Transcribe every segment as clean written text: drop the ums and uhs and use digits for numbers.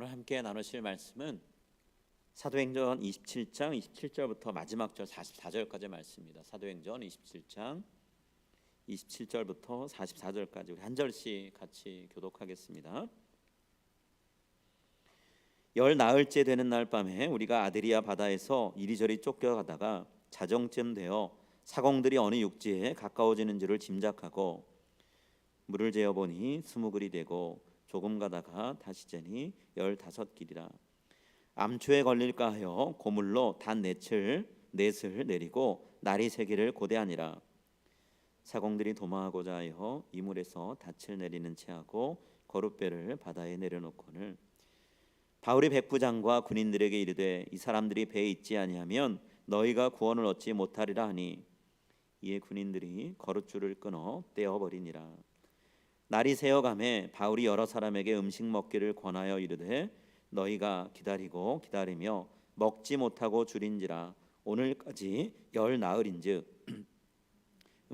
오늘 함께 나누실 말씀은 사도행전 27장 27절부터 마지막 절 44절까지 말씀입니다. 사도행전 27장 27절부터 44절까지 우리 한 절씩 같이 교독하겠습니다. 열 나흘째 되는 날 밤에 우리가 아드리아 바다에서 이리저리 쫓겨가다가 자정쯤 되어 사공들이 어느 육지에 가까워지는 줄을 짐작하고 물을 재어보니 20길이 되고 조금 가다가 다시 재니 15길이라. 암초에 걸릴까 하여 고물로 단 넷을 내리고 날이 새기를 고대하니라. 사공들이 도망하고자 하여 이물에서 닻을 내리는 채하고 거룻배를 바다에 내려놓고는 바울이 백부장과 군인들에게 이르되 이 사람들이 배에 있지 아니하면 너희가 구원을 얻지 못하리라 하니 이에 군인들이 거룻줄을 끊어 떼어버리니라. 날이 새어가매 바울이 여러 사람에게 음식 먹기를 권하여 이르되 너희가 기다리고 기다리며 먹지 못하고 줄인지라 오늘까지 열 나흘인즉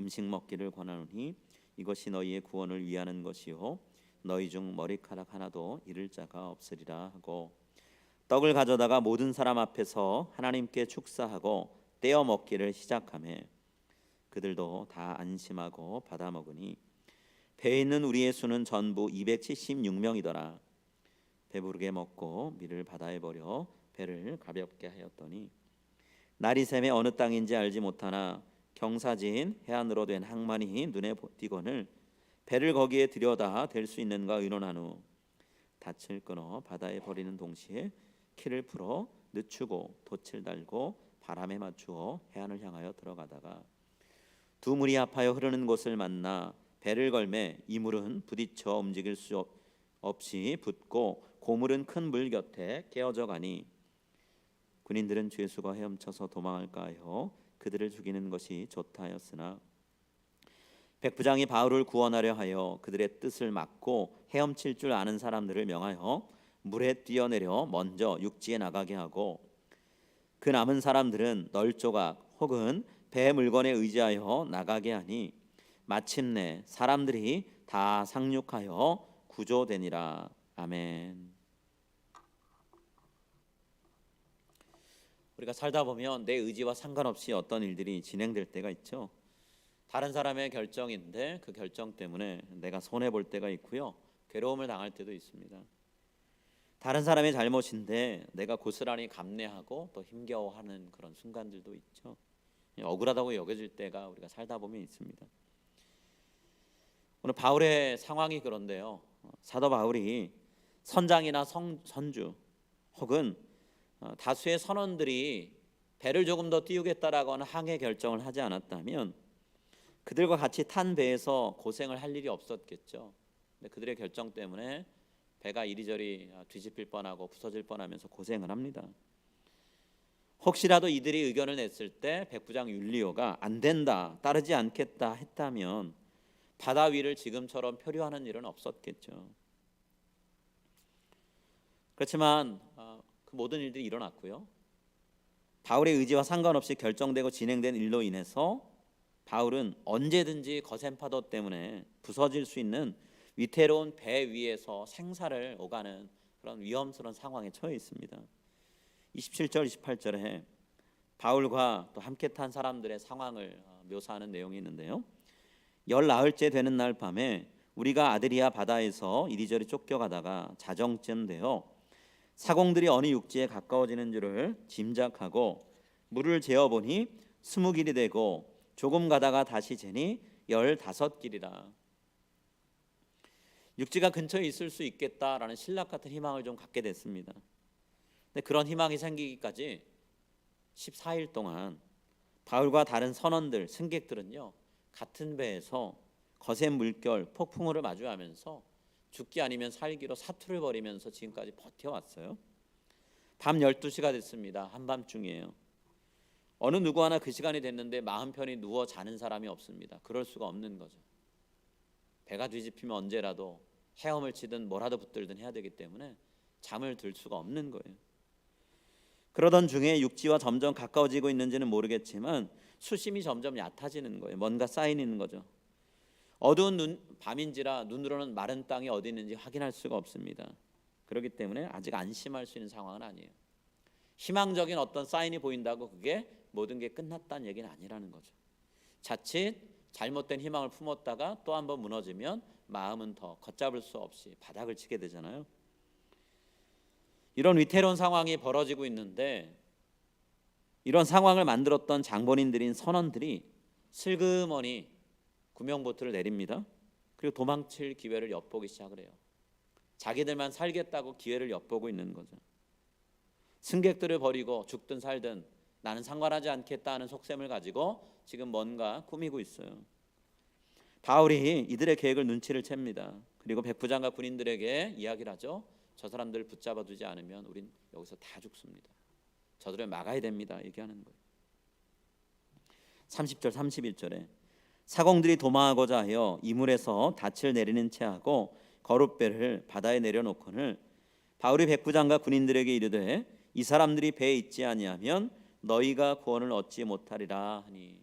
음식 먹기를 권하노니 이것이 너희의 구원을 위하는 것이요 너희 중 머리카락 하나도 잃을 자가 없으리라 하고 떡을 가져다가 모든 사람 앞에서 하나님께 축사하고 떼어 먹기를 시작하매 그들도 다 안심하고 받아 먹으니 배에 있는 우리의 수는 전부 276명이더라. 배부르게 먹고 밀을 바다에 버려 배를 가볍게 하였더니 날이 새매 어느 땅인지 알지 못하나 경사진 해안으로 된 항만이 눈에 띄거늘 배를 거기에 들여다 댈 수 있는가 의논한 후 닻을 끊어 바다에 버리는 동시에 키를 풀어 늦추고 돛을 달고 바람에 맞추어 해안을 향하여 들어가다가 두 물이 합하여 흐르는 곳을 만나 배를 걸매 이 물은 부딪혀 움직일 수 없이 붙고 고물은 큰 물 곁에 깨어져 가니 군인들은 죄수가 헤엄쳐서 도망할까 하여 그들을 죽이는 것이 좋다 하였으나 백부장이 바울을 구원하려 하여 그들의 뜻을 막고 헤엄칠 줄 아는 사람들을 명하여 물에 뛰어내려 먼저 육지에 나가게 하고 그 남은 사람들은 널조각 혹은 배 물건에 의지하여 나가게 하니 마침내 사람들이 다 상륙하여 구조되니라. 아멘. 우리가 살다 보면 내 의지와 상관없이 어떤 일들이 진행될 때가 있죠. 다른 사람의 결정인데 그 결정 때문에 내가 손해볼 때가 있고요, 괴로움을 당할 때도 있습니다. 다른 사람의 잘못인데 내가 고스란히 감내하고 또 힘겨워하는 그런 순간들도 있죠. 억울하다고 여겨질 때가 우리가 살다 보면 있습니다. 오늘 바울의 상황이 그런데요, 사도 바울이 선장이나 선주 혹은 다수의 선원들이 배를 조금 더 띄우겠다라고 하는 항해 결정을 하지 않았다면 그들과 같이 탄 배에서 고생을 할 일이 없었겠죠. 근데 그들의 결정 때문에 배가 이리저리 뒤집힐 뻔하고 부서질 뻔하면서 고생을 합니다. 혹시라도 이들이 의견을 냈을 때 백부장 율리오가 안 된다, 따르지 않겠다 했다면 바다 위를 지금처럼 표류하는 일은 없었겠죠. 그렇지만 그 모든 일들이 일어났고요, 바울의 의지와 상관없이 결정되고 진행된 일로 인해서 바울은 언제든지 거센 파도 때문에 부서질 수 있는 위태로운 배 위에서 생사를 오가는 그런 위험스러운 상황에 처해 있습니다. 27절 28절에 바울과 또 함께 탄 사람들의 상황을 묘사하는 내용이 있는데요, 열 나흘째 되는 날 밤에 우리가 아드리아 바다에서 이리저리 쫓겨가다가 자정쯤 되어 사공들이 어느 육지에 가까워지는 줄을 짐작하고 물을 재어보니 20길이 되고 조금 가다가 다시 재니 15길이라. 육지가 근처에 있을 수 있겠다라는 신락 같은 희망을 좀 갖게 됐습니다. 근데 그런 희망이 생기기까지 14일 동안 바울과 다른 선원들, 승객들은요, 같은 배에서 거센 물결, 폭풍우를 마주하면서 죽기 아니면 살기로 사투를 벌이면서 지금까지 버텨왔어요. 밤 12시가 됐습니다. 한밤중이에요. 어느 누구 하나 그 시간이 됐는데 마음 편히 누워 자는 사람이 없습니다. 그럴 수가 없는 거죠. 배가 뒤집히면 언제라도 헤엄을 치든 뭐라도 붙들든 해야 되기 때문에 잠을 들 수가 없는 거예요. 그러던 중에 육지와 점점 가까워지고 있는지는 모르겠지만 수심이 점점 얕아지는 거예요. 뭔가 쌓이는 거죠. 어두운 밤인지라 눈으로는 마른 땅이 어디 있는지 확인할 수가 없습니다. 그렇기 때문에 아직 안심할 수 있는 상황은 아니에요. 희망적인 어떤 사인이 보인다고 그게 모든 게 끝났다는 얘기는 아니라는 거죠. 자칫 잘못된 희망을 품었다가 또 한번 무너지면 마음은 더 걷잡을 수 없이 바닥을 치게 되잖아요. 이런 위태로운 상황이 벌어지고 있는데 이런 상황을 만들었던 장본인들인 선원들이 슬그머니 구명보트를 내립니다. 그리고 도망칠 기회를 엿보기 시작을 해요. 자기들만 살겠다고 기회를 엿보고 있는 거죠. 승객들을 버리고 죽든 살든 나는 상관하지 않겠다 하는 속셈을 가지고 지금 뭔가 꾸미고 있어요. 바울이 이들의 계획을 눈치를 챕니다. 그리고 백부장과 군인들에게 이야기를 하죠. 저 사람들 붙잡아 두지 않으면 우린 여기서 다 죽습니다. 저들을 막아야 됩니다. 얘기하는 거예요. 30절 31절에 사공들이 도망하고자 하여 이물에서 닻을 내리는 채 하고 거룻배를 바다에 내려놓거늘 바울이 백부장과 군인들에게 이르되 이 사람들이 배에 있지 아니하면 너희가 구원을 얻지 못하리라 하니.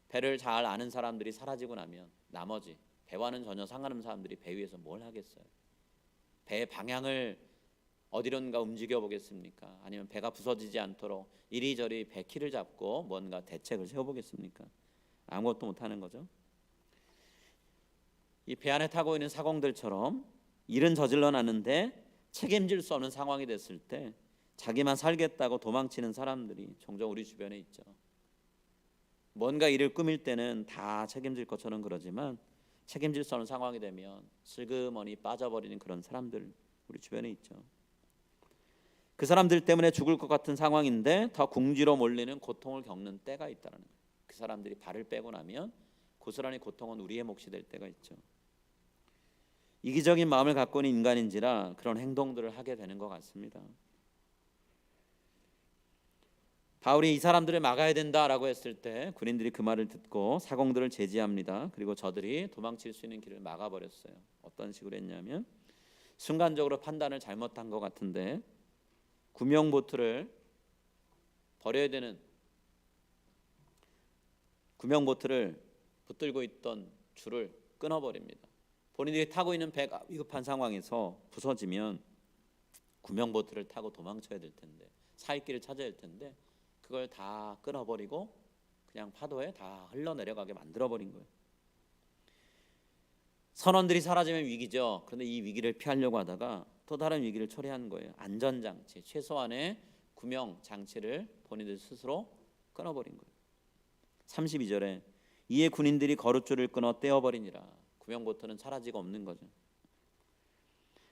배를 잘 아는 사람들이 사라지고 나면 나머지 배와는 전혀 상관없는 사람들이 배 위에서 뭘 하겠어요? 배의 방향을 어디론가 움직여 보겠습니까? 아니면 배가 부서지지 않도록 이리저리 배 키를 잡고 뭔가 대책을 세워보겠습니까? 아무것도 못하는 거죠. 이 배 안에 타고 있는 사공들처럼 일은 저질러 놨는데 책임질 수 없는 상황이 됐을 때 자기만 살겠다고 도망치는 사람들이 종종 우리 주변에 있죠. 뭔가 일을 꾸밀 때는 다 책임질 것처럼 그러지만 책임질 수 없는 상황이 되면 슬그머니 빠져버리는 그런 사람들 우리 주변에 있죠. 그 사람들 때문에 죽을 것 같은 상황인데 더 궁지로 몰리는 고통을 겪는 때가 있다는 거예요. 그 사람들이 발을 빼고 나면 고스란히 고통은 우리의 몫이 될 때가 있죠. 이기적인 마음을 갖고 있는 인간인지라 그런 행동들을 하게 되는 것 같습니다. 바울이 이 사람들을 막아야 된다라고 했을 때 군인들이 그 말을 듣고 사공들을 제지합니다. 그리고 저들이 도망칠 수 있는 길을 막아버렸어요. 어떤 식으로 했냐면 순간적으로 판단을 잘못한 것 같은데 구명보트를 버려야 되는 구명보트를 붙들고 있던 줄을 끊어버립니다. 본인들이 타고 있는 배가 위급한 상황에서 부서지면 구명보트를 타고 도망쳐야 될 텐데 살 길을 찾아야 될 텐데 그걸 다 끊어버리고 그냥 파도에 다 흘러내려가게 만들어버린 거예요. 선원들이 사라지면 위기죠. 그런데 이 위기를 피하려고 하다가 또 다른 위기를 초래한 거예요. 안전장치, 최소한의 구명장치를 본인들 스스로 끊어버린 거예요. 32절에 이에 군인들이 거룻줄을 끊어 떼어버리니라. 구명보트는 사라지고 없는 거죠.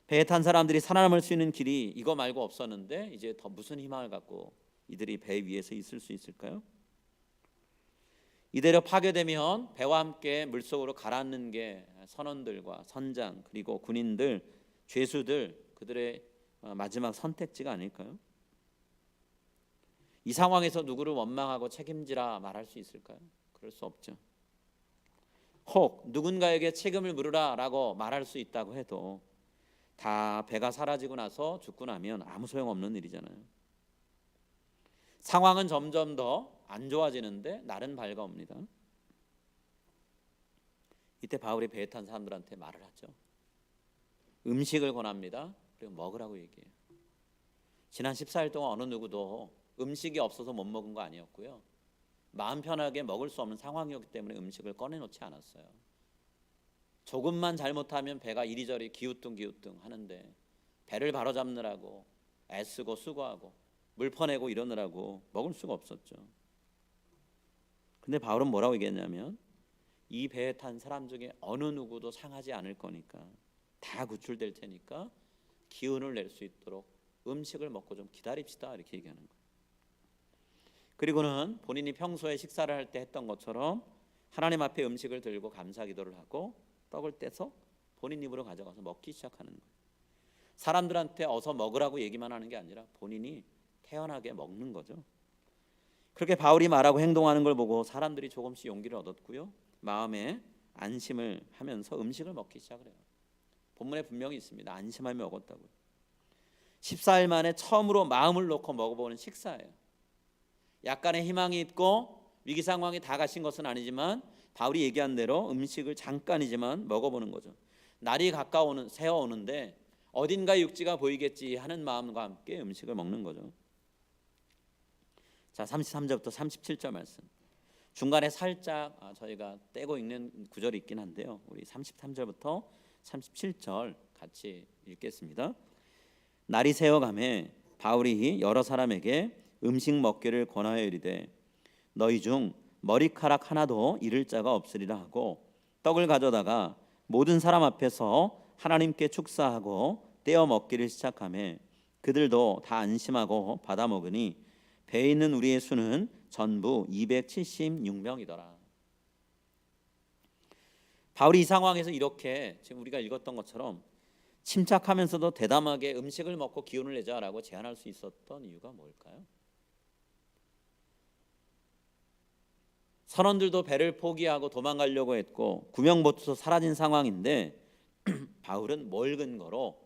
배에 탄 사람들이 살아남을 수 있는 길이 이거 말고 없었는데 이제 더 무슨 희망을 갖고 이들이 배 위에서 있을 수 있을까요? 이대로 파괴되면 배와 함께 물속으로 가라앉는 게 선원들과 선장 그리고 군인들, 죄수들 그들의 마지막 선택지가 아닐까요? 이 상황에서 누구를 원망하고 책임지라 말할 수 있을까요? 그럴 수 없죠. 혹 누군가에게 책임을 물으라라고 말할 수 있다고 해도 다 배가 사라지고 나서 죽고 나면 아무 소용없는 일이잖아요. 상황은 점점 더 안 좋아지는데 날은 밝아옵니다. 이때 바울이 배에 탄 사람들한테 말을 하죠. 음식을 권합니다. 그리고 먹으라고 얘기해요. 지난 14일 동안 어느 누구도 음식이 없어서 못 먹은 거 아니었고요. 마음 편하게 먹을 수 없는 상황이었기 때문에 음식을 꺼내놓지 않았어요. 조금만 잘못하면 배가 이리저리 기우뚱기우뚱 하는데 배를 바로잡느라고 애쓰고 수고하고 물 퍼내고 이러느라고 먹을 수가 없었죠. 근데 바울은 뭐라고 얘기했냐면 이 배에 탄 사람 중에 어느 누구도 상하지 않을 거니까 다 구출될 테니까 기운을 낼 수 있도록 음식을 먹고 좀 기다립시다 이렇게 얘기하는 거예요. 그리고는 본인이 평소에 식사를 할 때 했던 것처럼 하나님 앞에 음식을 들고 감사 기도를 하고 떡을 떼서 본인 입으로 가져가서 먹기 시작하는 거예요. 사람들한테 어서 먹으라고 얘기만 하는 게 아니라 본인이 태연하게 먹는 거죠. 그렇게 바울이 말하고 행동하는 걸 보고 사람들이 조금씩 용기를 얻었고요. 마음에 안심을 하면서 음식을 먹기 시작을 해요. 본문에 분명히 있습니다. 안심하며 먹었다고요. 14일 만에 처음으로 마음을 놓고 먹어보는 식사예요. 약간의 희망이 있고 위기 상황이 다 가신 것은 아니지만 바울이 얘기한 대로 음식을 잠깐이지만 먹어보는 거죠. 날이 가까워오는 새어오는데 어딘가 육지가 보이겠지 하는 마음과 함께 음식을 먹는 거죠. 자, 33절부터 37절 말씀. 중간에 살짝 저희가 떼고 읽는 구절이 있긴 한데요. 우리 33절부터 37절 같이 읽겠습니다. 날이 새어가매 바울이 여러 사람에게 음식 먹기를 권하여 이르되 너희 중 머리카락 하나도 잃을 자가 없으리라 하고 떡을 가져다가 모든 사람 앞에서 하나님께 축사하고 떼어 먹기를 시작하매 그들도 다 안심하고 받아 먹으니 배에 있는 우리의 수는 전부 276명이더라. 바울이 이 상황에서 이렇게 지금 우리가 읽었던 것처럼 침착하면서도 대담하게 음식을 먹고 기운을 내자라고 제안할 수 있었던 이유가 뭘까요? 선원들도 배를 포기하고 도망가려고 했고 구명보트도 사라진 상황인데 바울은 뭘 근거로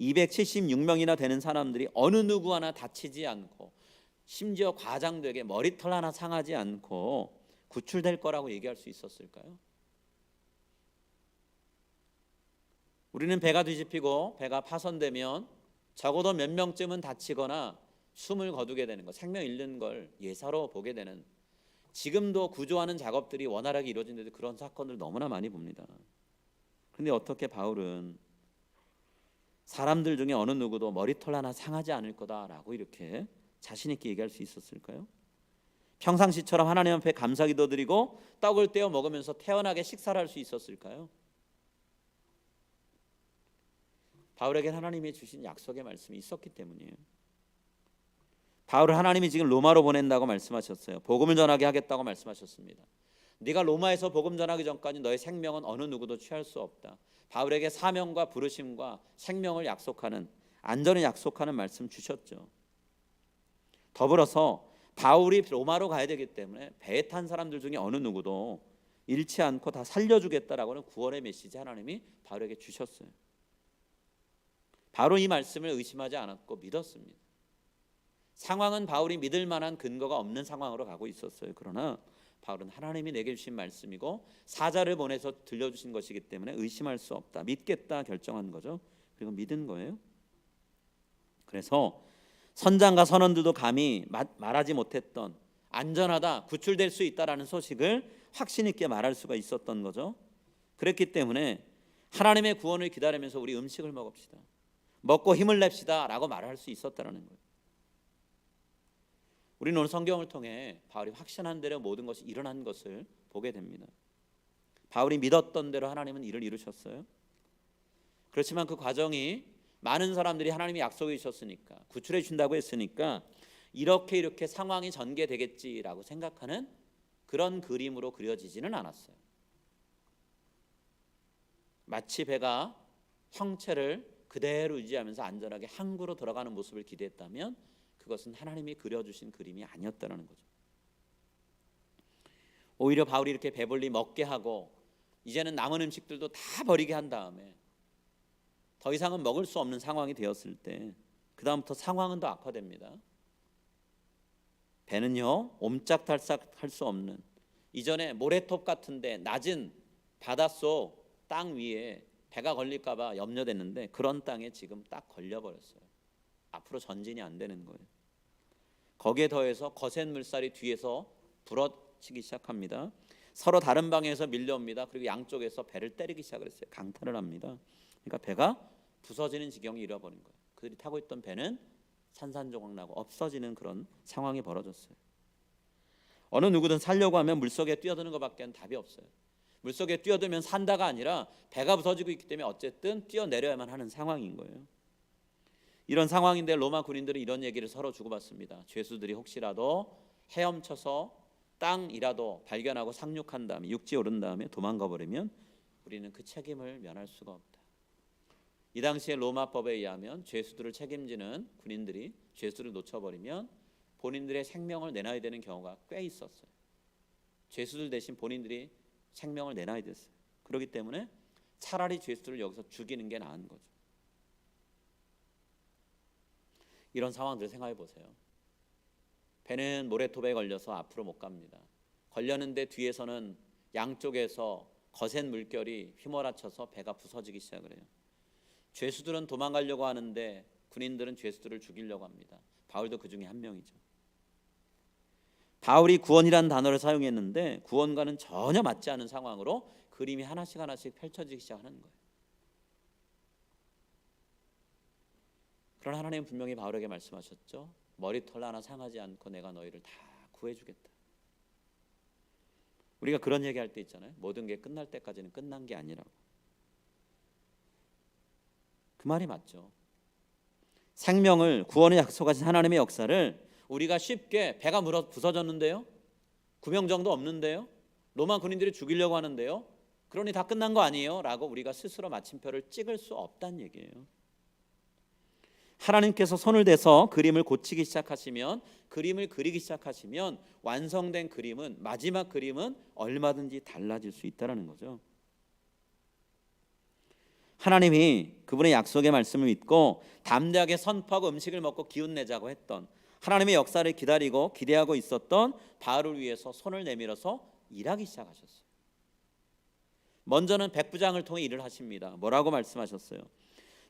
276명이나 되는 사람들이 어느 누구 하나 다치지 않고 심지어 과장되게 머리털 하나 상하지 않고 구출될 거라고 얘기할 수 있었을까요? 우리는 배가 뒤집히고 배가 파손되면 적어도 몇 명쯤은 다치거나 숨을 거두게 되는 것, 생명 잃는 걸 예사로 보게 되는, 지금도 구조하는 작업들이 원활하게 이루어진데도 그런 사건을 너무나 많이 봅니다. 그런데 어떻게 바울은 사람들 중에 어느 누구도 머리털 하나 상하지 않을 거다라고 이렇게 자신 있게 얘기할 수 있었을까요? 평상시처럼 하나님 앞에 감사기도 드리고 떡을 떼어 먹으면서 태연하게 식사를 할 수 있었을까요? 바울에게 하나님이 주신 약속의 말씀이 있었기 때문이에요. 바울을 하나님이 지금 로마로 보낸다고 말씀하셨어요. 복음을 전하게 하겠다고 말씀하셨습니다. 네가 로마에서 복음 전하기 전까지 너의 생명은 어느 누구도 취할 수 없다. 바울에게 사명과 부르심과 생명을 약속하는, 안전을 약속하는 말씀 주셨죠. 더불어서 바울이 로마로 가야 되기 때문에 배에 탄 사람들 중에 어느 누구도 잃지 않고 다 살려주겠다라고는 구원의 메시지 하나님이 바울에게 주셨어요. 바로 이 말씀을 의심하지 않았고 믿었습니다. 상황은 바울이 믿을 만한 근거가 없는 상황으로 가고 있었어요. 그러나 바울은 하나님이 내게 주신 말씀이고 사자를 보내서 들려주신 것이기 때문에 의심할 수 없다, 믿겠다 결정한 거죠. 그리고 믿은 거예요. 그래서 선장과 선원들도 감히 말하지 못했던 안전하다, 구출될 수 있다라는 소식을 확신 있게 말할 수가 있었던 거죠. 그랬기 때문에 하나님의 구원을 기다리면서 우리 음식을 먹읍시다, 먹고 힘을 냅시다 라고 말할 수 있었다는 거예요. 우리는 오늘 성경을 통해 바울이 확신한 대로 모든 것이 일어난 것을 보게 됩니다. 바울이 믿었던 대로 하나님은 일을 이루셨어요. 그렇지만 그 과정이 많은 사람들이 하나님이 약속해 주셨으니까, 구출해 준다고 했으니까 이렇게 상황이 전개되겠지라고 생각하는 그런 그림으로 그려지지는 않았어요. 마치 배가 형체를 그대로 유지하면서 안전하게 항구로 돌아가는 모습을 기대했다면 그것은 하나님이 그려주신 그림이 아니었다는 거죠. 오히려 바울이 이렇게 배불리 먹게 하고 이제는 남은 음식들도 다 버리게 한 다음에 더 이상은 먹을 수 없는 상황이 되었을 때 그 다음부터 상황은 더 악화됩니다. 배는요 옴짝달싹 할 수 없는, 이전에 모래톱 같은데 낮은 바닷속 땅 위에 배가 걸릴까 봐 염려됐는데 그런 땅에 지금 딱 걸려버렸어요. 앞으로 전진이 안 되는 거예요. 거기에 더해서 거센 물살이 뒤에서 불어치기 시작합니다. 서로 다른 방향에서 밀려옵니다. 그리고 양쪽에서 배를 때리기 시작을 했어요. 강탈을 합니다. 그러니까 배가 부서지는 지경에 이르러버린 거예요. 그들이 타고 있던 배는 산산조각 나고 없어지는 그런 상황이 벌어졌어요. 어느 누구든 살려고 하면 물속에 뛰어드는 것밖에 답이 없어요. 물속에 뛰어들면 산다가 아니라 배가 부서지고 있기 때문에 어쨌든 뛰어내려야만 하는 상황인 거예요. 이런 상황인데 로마 군인들은 이런 얘기를 서로 주고받습니다. 죄수들이 혹시라도 헤엄쳐서 땅이라도 발견하고 상륙한 다음에 육지에 오른 다음에 도망가 버리면 우리는 그 책임을 면할 수가 없다. 이 당시에 로마법에 의하면 죄수들을 책임지는 군인들이 죄수를 놓쳐버리면 본인들의 생명을 내놔야 되는 경우가 꽤 있었어요. 죄수들 대신 본인들이 생명을 내놔야 됐어요. 그렇기 때문에 차라리 죄수들을 여기서 죽이는 게 나은 거죠. 이런 상황들을 생각해 보세요. 배는 모래톱에 걸려서 앞으로 못 갑니다. 걸렸는데 뒤에서는 양쪽에서 거센 물결이 휘몰아쳐서 배가 부서지기 시작을 해요. 죄수들은 도망가려고 하는데 군인들은 죄수들을 죽이려고 합니다. 바울도 그 중에 한 명이죠. 바울이 구원이라는 단어를 사용했는데 구원과는 전혀 맞지 않은 상황으로 그림이 하나씩 하나씩 펼쳐지기 시작하는 거예요. 그러나 하나님은 분명히 바울에게 말씀하셨죠. 머리털 하나 상하지 않고 내가 너희를 다 구해주겠다. 우리가 그런 얘기할 때 있잖아요. 모든 게 끝날 때까지는 끝난 게 아니라고. 그 말이 맞죠. 생명을, 구원을 약속하신 하나님의 역사를 우리가 쉽게 배가 부서졌는데요, 9명 정도 없는데요, 로마 군인들이 죽이려고 하는데요, 그러니 다 끝난 거 아니에요? 라고 우리가 스스로 마침표를 찍을 수 없다는 얘기예요. 하나님께서 손을 대서 그림을 고치기 시작하시면, 그림을 그리기 시작하시면 완성된 그림은, 마지막 그림은 얼마든지 달라질 수 있다는 거죠. 하나님이 그분의 약속의 말씀을 믿고 담대하게 선포하고 음식을 먹고 기운내자고 했던, 하나님의 역사를 기다리고 기대하고 있었던 바울을 위해서 손을 내밀어서 일하기 시작하셨어요. 먼저는 백부장을 통해 일을 하십니다. 뭐라고 말씀하셨어요?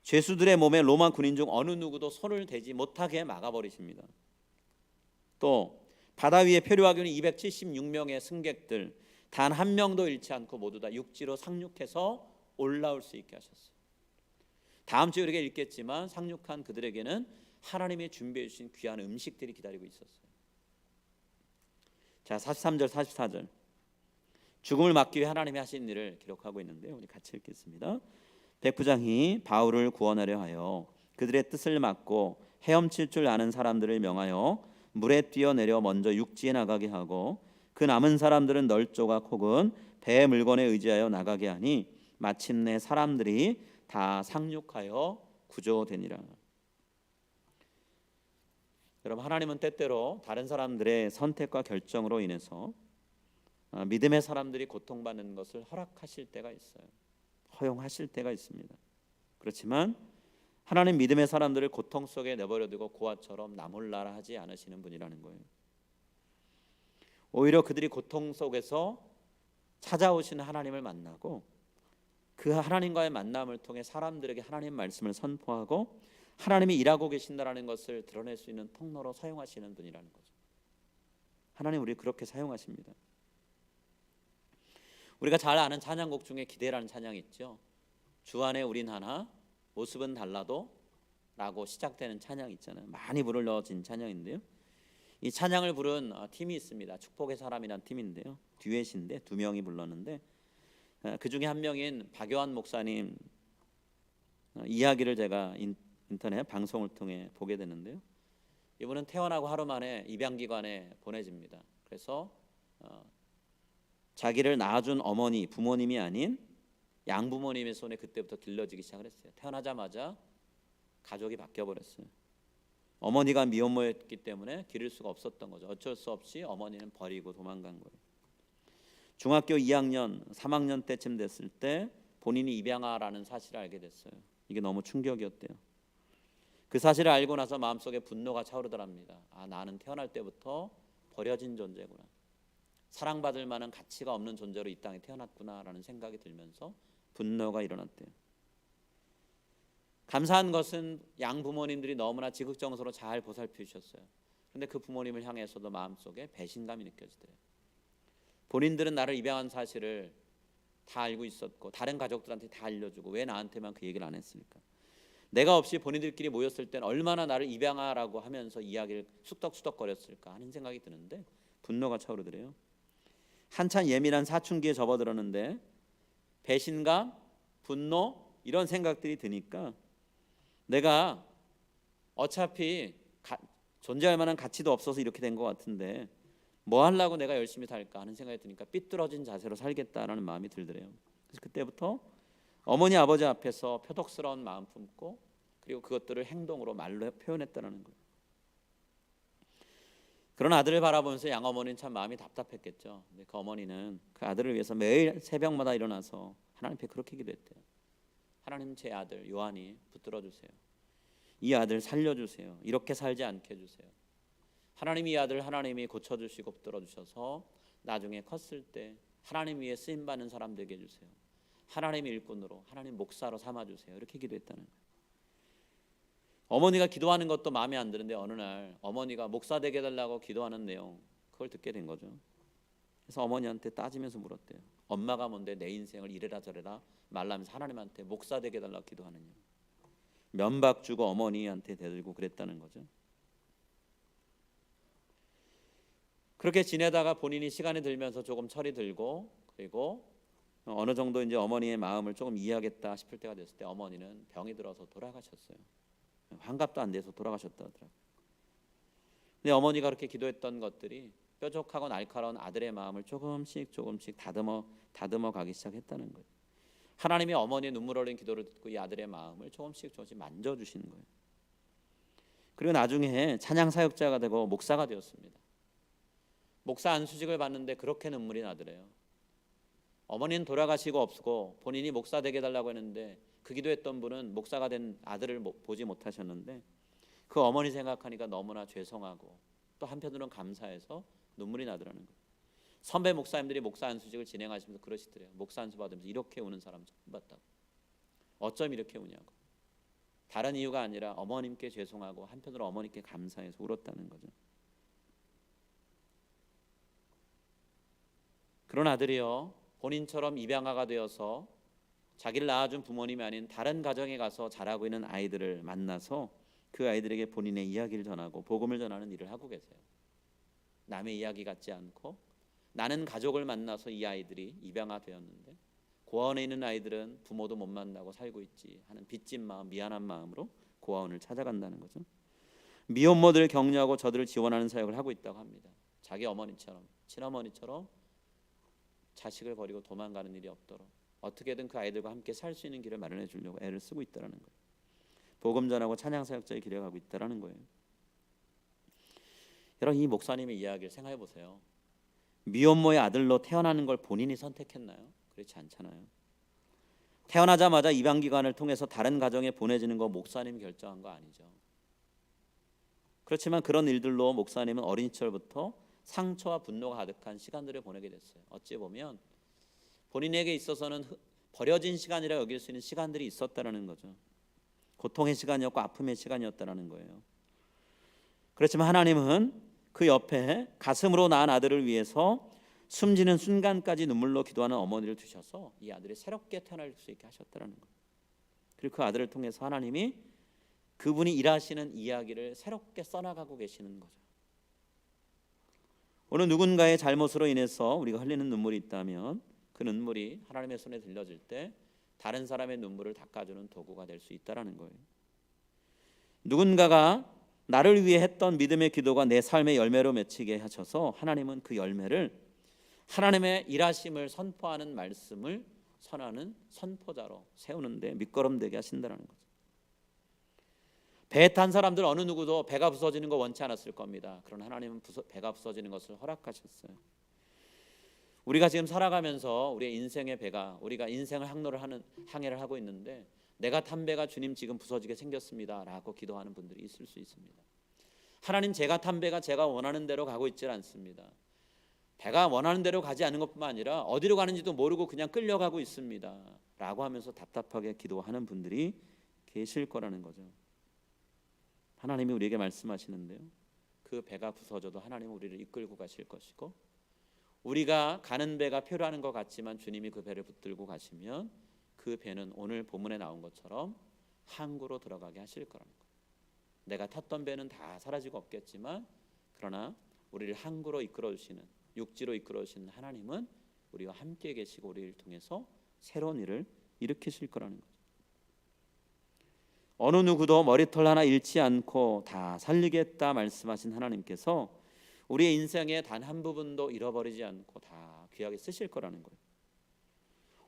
죄수들의 몸에 로마 군인 중 어느 누구도 손을 대지 못하게 막아버리십니다. 또 바다 위에 표류하기 위해 276명의 승객들 단 한 명도 잃지 않고 모두 다 육지로 상륙해서 올라올 수 있게 하셨어요. 다음 주에 우리가 읽겠지만 상륙한 그들에게는 하나님이 준비해 주신 귀한 음식들이 기다리고 있었어요. 자, 43절 44절 죽음을 막기 위해 하나님이 하신 일을 기록하고 있는데요, 우리 같이 읽겠습니다. 백부장이 바울을 구원하려 하여 그들의 뜻을 막고 헤엄칠 줄 아는 사람들을 명하여 물에 뛰어내려 먼저 육지에 나가게 하고 그 남은 사람들은 널조각 혹은 배 물건에 의지하여 나가게 하니 마침내 사람들이 다 상륙하여 구조되니라. 여러분, 하나님은 때때로 다른 사람들의 선택과 결정으로 인해서 믿음의 사람들이 고통받는 것을 허락하실 때가 있어요. 허용하실 때가 있습니다. 그렇지만 하나님 믿음의 사람들을 고통 속에 내버려두고 고아처럼 나 몰라라 하지 않으시는 분이라는 거예요. 오히려 그들이 고통 속에서 찾아오시는 하나님을 만나고 그 하나님과의 만남을 통해 사람들에게 하나님 말씀을 선포하고 하나님이 일하고 계신다라는 것을 드러낼 수 있는 통로로 사용하시는 분이라는 거죠. 하나님 우리 그렇게 사용하십니다. 우리가 잘 아는 찬양곡 중에 기대라는 찬양이 있죠. 주 안에 우린 하나 모습은 달라도 라고 시작되는 찬양이 있잖아요. 많이 불러진 찬양인데요, 이 찬양을 부른 팀이 있습니다. 축복의 사람이라는 팀인데요, 듀엣인데 두 명이 불렀는데 그 중에 한 명인 박요한 목사님 이야기를 제가 인터넷 방송을 통해 보게 됐는데요, 이분은 태어나고 하루 만에 입양기관에 보내집니다. 그래서 자기를 낳아준 어머니, 부모님이 아닌 양부모님의 손에 그때부터 길러지기 시작을 했어요. 태어나자마자 가족이 바뀌어버렸어요. 어머니가 미혼모였기 때문에 기를 수가 없었던 거죠. 어쩔 수 없이 어머니는 버리고 도망간 거예요. 중학교 2학년, 3학년 때쯤 됐을 때 본인이 입양아라는 사실을 알게 됐어요. 이게 너무 충격이었대요. 그 사실을 알고 나서 마음속에 분노가 차오르더랍니다. 아, 나는 태어날 때부터 버려진 존재구나. 사랑받을 만한 가치가 없는 존재로 이 땅에 태어났구나라는 생각이 들면서 분노가 일어났대요. 감사한 것은 양부모님들이 너무나 지극정성으로 잘 보살펴 주셨어요. 그런데 그 부모님을 향해서도 마음속에 배신감이 느껴지더래요. 본인들은 나를 입양한 사실을 다 알고 있었고 다른 가족들한테 다 알려주고 왜 나한테만 그 얘기를 안 했을까? 내가 없이 본인들끼리 모였을 땐 얼마나 나를 입양하라고 하면서 이야기를 쑥덕쑥덕거렸을까 하는 생각이 드는데 분노가 차오르더래요. 한참 예민한 사춘기에 접어들었는데 배신감, 분노 이런 생각들이 드니까 내가 어차피 존재할 만한 가치도 없어서 이렇게 된 것 같은데 뭐 하려고 내가 열심히 살까 하는 생각이 드니까 삐뚤어진 자세로 살겠다라는 마음이 들더래요. 그래서 그때부터 어머니 아버지 앞에서 표독스러운 마음 품고 그리고 그것들을 행동으로 말로 표현했다는 거예요. 그런 아들을 바라보면서 양어머니는 참 마음이 답답했겠죠. 근데 그 어머니는 그 아들을 위해서 매일 새벽마다 일어나서 하나님께 그렇게 기도했대요. 하나님, 제 아들 요한이 붙들어 주세요. 이 아들 살려주세요. 이렇게 살지 않게 해주세요. 하나님, 이 아들 하나님이 고쳐주시고 붙들어 주셔서 나중에 컸을 때 하나님 위에 쓰임받는 사람 되게 해주세요. 하나님의 일꾼으로, 하나님 목사로 삼아주세요. 이렇게 기도했다는 거예요. 어머니가 기도하는 것도 마음에 안 드는데 어느 날 어머니가 목사 되게 해달라고 기도하는 내용, 그걸 듣게 된 거죠. 그래서 어머니한테 따지면서 물었대요. 엄마가 뭔데 내 인생을 이래라 저래라 말라면서 하나님한테 목사 되게 해달라고 기도하느냐. 면박 주고 어머니한테 대들고 그랬다는 거죠. 그렇게 지내다가 본인이 시간이 들면서 조금 철이 들고, 그리고 어느 정도 이제 어머니의 마음을 조금 이해하겠다 싶을 때가 됐을 때 어머니는 병이 들어서 돌아가셨어요. 환갑도 안 돼서 돌아가셨다 하더라고요. 근데 어머니가 그렇게 기도했던 것들이 뾰족하고 날카로운 아들의 마음을 조금씩 다듬어 가기 시작했다는 거예요. 하나님이 어머니의 눈물 흘린 기도를 듣고 이 아들의 마음을 조금씩 만져주시는 거예요. 그리고 나중에 찬양 사역자가 되고 목사가 되었습니다. 목사 안수직을 받는데 그렇게 눈물이 나더래요. 어머니는 돌아가시고 없고 본인이 목사 되게 해달라고 했는데 그 기도했던 분은 목사가 된 아들을 보지 못하셨는데 그 어머니 생각하니까 너무나 죄송하고 또 한편으로는 감사해서 눈물이 나더라는 거예요. 선배 목사님들이 목사 안수직을 진행하시면서 그러시더래요. 목사 안수 받으면서 이렇게 우는 사람 처음 봤다고. 어쩜 이렇게 우냐고. 다른 이유가 아니라 어머님께 죄송하고 한편으로 어머니께 감사해서 울었다는 거죠. 그런 아들이요, 본인처럼 입양아가 되어서 자기를 낳아준 부모님이 아닌 다른 가정에 가서 자라고 있는 아이들을 만나서 그 아이들에게 본인의 이야기를 전하고 복음을 전하는 일을 하고 계세요. 남의 이야기 같지 않고, 나는 가족을 만나서 이 아이들이 입양아 되었는데 고아원에 있는 아이들은 부모도 못 만나고 살고 있지 하는 빚진 마음, 미안한 마음으로 고아원을 찾아간다는 거죠. 미혼모들을 격려하고 저들을 지원하는 사역을 하고 있다고 합니다. 자기 어머니처럼, 친어머니처럼 자식을 버리고 도망가는 일이 없도록 어떻게든 그 아이들과 함께 살 수 있는 길을 마련해 주려고 애를 쓰고 있다는 거예요. 복음 전하고 찬양 사역자의 길에 가고 있다는 거예요. 여러분, 이 목사님의 이야기를 생각해 보세요. 미혼모의 아들로 태어나는 걸 본인이 선택했나요? 그렇지 않잖아요. 태어나자마자 입양기관을 통해서 다른 가정에 보내지는 거 목사님이 결정한 거 아니죠. 그렇지만 그런 일들로 목사님은 어린 시절부터 상처와 분노가 가득한 시간들을 보내게 됐어요. 어찌 보면 본인에게 있어서는 버려진 시간이라 여길 수 있는 시간들이 있었다는 거죠. 고통의 시간이었고 아픔의 시간이었다는 거예요. 그렇지만 하나님은 그 옆에 가슴으로 낳은 아들을 위해서 숨지는 순간까지 눈물로 기도하는 어머니를 두셔서 이 아들이 새롭게 태어날 수 있게 하셨다는 거예요. 그리고 그 아들을 통해서 하나님이 그분이 일하시는 이야기를 새롭게 써나가고 계시는 거죠. 오늘 누군가의 잘못으로 인해서 우리가 흘리는 눈물이 있다면 그 눈물이 하나님의 손에 들려질 때 다른 사람의 눈물을 닦아주는 도구가 될 수 있다는 거예요. 누군가가 나를 위해 했던 믿음의 기도가 내 삶의 열매로 맺히게 하셔서 하나님은 그 열매를 하나님의 일하심을 선포하는 말씀을 선하는 선포자로 세우는데 밑거름되게 하신다는 거죠. 배에 탄 사람들 어느 누구도 배가 부서지는 거 원치 않았을 겁니다. 그러나 하나님은 배가 부서지는 것을 허락하셨어요. 우리가 지금 살아가면서 우리의 인생의 배가, 우리가 인생을 항해를 하고 있는데 내가 탄 배가 주님 지금 부서지게 생겼습니다 라고 기도하는 분들이 있을 수 있습니다. 하나님, 제가 탄 배가 제가 원하는 대로 가고 있지 않습니다. 배가 원하는 대로 가지 않는 것뿐만 아니라 어디로 가는지도 모르고 그냥 끌려가고 있습니다 라고 하면서 답답하게 기도하는 분들이 계실 거라는 거죠. 하나님이 우리에게 말씀하시는데요, 그 배가 부서져도 하나님은 우리를 이끌고 가실 것이고, 우리가 가는 배가 표류하는 것 같지만 주님이 그 배를 붙들고 가시면 그 배는 오늘 본문에 나온 것처럼 항구로 들어가게 하실 거라는 거예요. 내가 탔던 배는 다 사라지고 없겠지만 그러나 우리를 항구로 이끌어주시는, 육지로 이끌어주시는 하나님은 우리와 함께 계시고 우리를 통해서 새로운 일을 일으키실 거라는 거죠. 어느 누구도 머리털 하나 잃지 않고 다 살리겠다 말씀하신 하나님께서 우리의 인생의 단 한 부분도 잃어버리지 않고 다 귀하게 쓰실 거라는 거예요.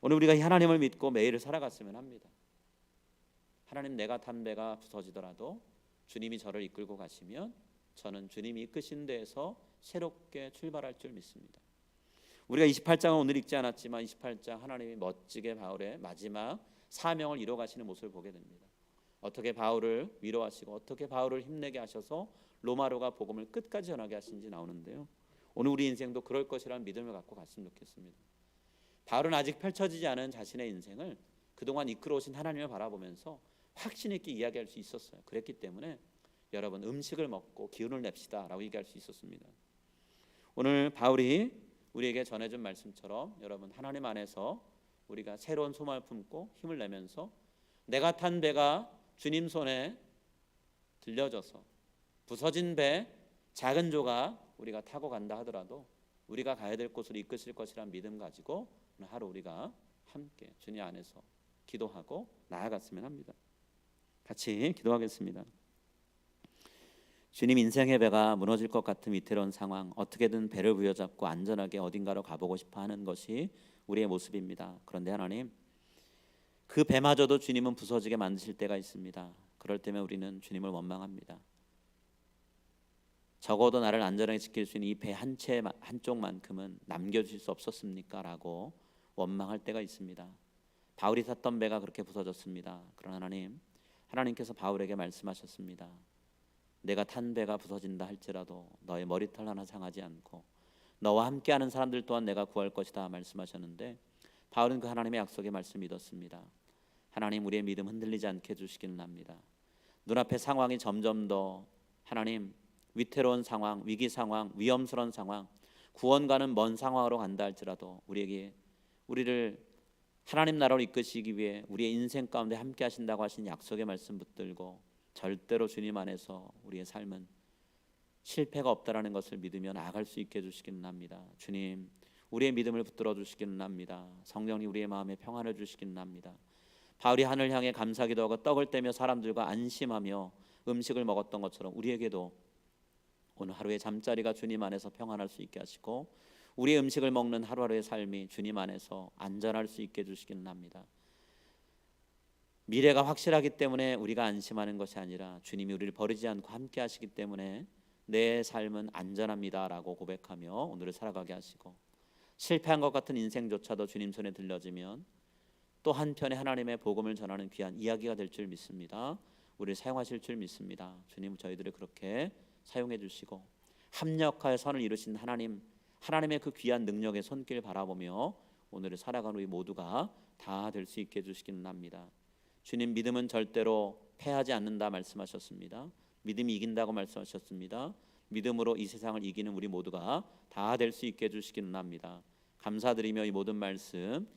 오늘 우리가 하나님을 믿고 매일을 살아갔으면 합니다. 하나님, 내가 탄 배가 부서지더라도 주님이 저를 이끌고 가시면 저는 주님이 이끄신 데에서 새롭게 출발할 줄 믿습니다. 우리가 28장은 오늘 읽지 않았지만 28장 하나님이 멋지게 바울의 마지막 사명을 이뤄 가시는 모습을 보게 됩니다. 어떻게 바울을 위로하시고 어떻게 바울을 힘내게 하셔서 로마로가 복음을 끝까지 전하게 하신지 나오는데요, 오늘 우리 인생도 그럴 것이라는 믿음을 갖고 갔으면 좋겠습니다. 바울은 아직 펼쳐지지 않은 자신의 인생을 그동안 이끌어오신 하나님을 바라보면서 확신 있게 이야기할 수 있었어요. 그랬기 때문에 여러분 음식을 먹고 기운을 냅시다 라고 얘기할 수 있었습니다. 오늘 바울이 우리에게 전해준 말씀처럼 여러분 하나님 안에서 우리가 새로운 소망을 품고 힘을 내면서 내가 탄 배가 주님 손에 들려져서 부서진 배 작은 조각 우리가 타고 간다 하더라도 우리가 가야 될 곳으로 이끄실 것이라는 믿음 가지고 오늘 하루 우리가 함께 주님 안에서 기도하고 나아갔으면 합니다. 같이 기도하겠습니다. 주님, 인생의 배가 무너질 것 같은 위태로운 상황, 어떻게든 배를 부여잡고 안전하게 어딘가로 가보고 싶어 하는 것이 우리의 모습입니다. 그런데 하나님, 그 배마저도 주님은 부서지게 만드실 때가 있습니다. 그럴 때면 우리는 주님을 원망합니다. 적어도 나를 안전하게 지킬 수 있는 이 배 한 채 한쪽만큼은 남겨주실 수 없었습니까? 라고 원망할 때가 있습니다. 바울이 탔던 배가 그렇게 부서졌습니다. 그러나 하나님께서 바울에게 말씀하셨습니다. 내가 탄 배가 부서진다 할지라도 너의 머리털 하나 상하지 않고 너와 함께하는 사람들 또한 내가 구할 것이다 말씀하셨는데 바울은 그 하나님의 약속의 말씀 믿었습니다. 하나님, 우리의 믿음 흔들리지 않게 해주시기는 합니다. 눈앞의 상황이 점점 더 하나님 위태로운 상황, 위기 상황, 위험스러운 상황, 구원과는 먼 상황으로 간다 할지라도 우리를 하나님 나라로 이끄시기 위해 우리의 인생 가운데 함께 하신다고 하신 약속의 말씀 붙들고 절대로 주님 안에서 우리의 삶은 실패가 없다라는 것을 믿으며 나아갈 수 있게 해주시기는 합니다. 주님, 우리의 믿음을 붙들어 주시기는 합니다. 성령님, 우리의 마음에 평안을 주시기는 합니다. 바울이 하늘 향해 감사기도하고 떡을 떼며 사람들과 안심하며 음식을 먹었던 것처럼 우리에게도 오늘 하루의 잠자리가 주님 안에서 평안할 수 있게 하시고 우리의 음식을 먹는 하루하루의 삶이 주님 안에서 안전할 수 있게 해주시기는 합니다. 미래가 확실하기 때문에 우리가 안심하는 것이 아니라 주님이 우리를 버리지 않고 함께 하시기 때문에 내 삶은 안전합니다라고 고백하며 오늘을 살아가게 하시고 실패한 것 같은 인생조차도 주님 손에 들려지면 또 한편에 하나님의 복음을 전하는 귀한 이야기가 될 줄 믿습니다. 우리를 사용하실 줄 믿습니다. 주님, 저희들을 그렇게 사용해 주시고 합력하여 선을 이루신 하나님의 그 귀한 능력의 손길 바라보며 오늘을 살아가는 우리 모두가 다 될 수 있게 해주시기는 합니다. 주님, 믿음은 절대로 패하지 않는다 말씀하셨습니다. 믿음이 이긴다고 말씀하셨습니다. 믿음으로 이 세상을 이기는 우리 모두가 다 될 수 있게 해주시기는 합니다. 감사드리며 이 모든 말씀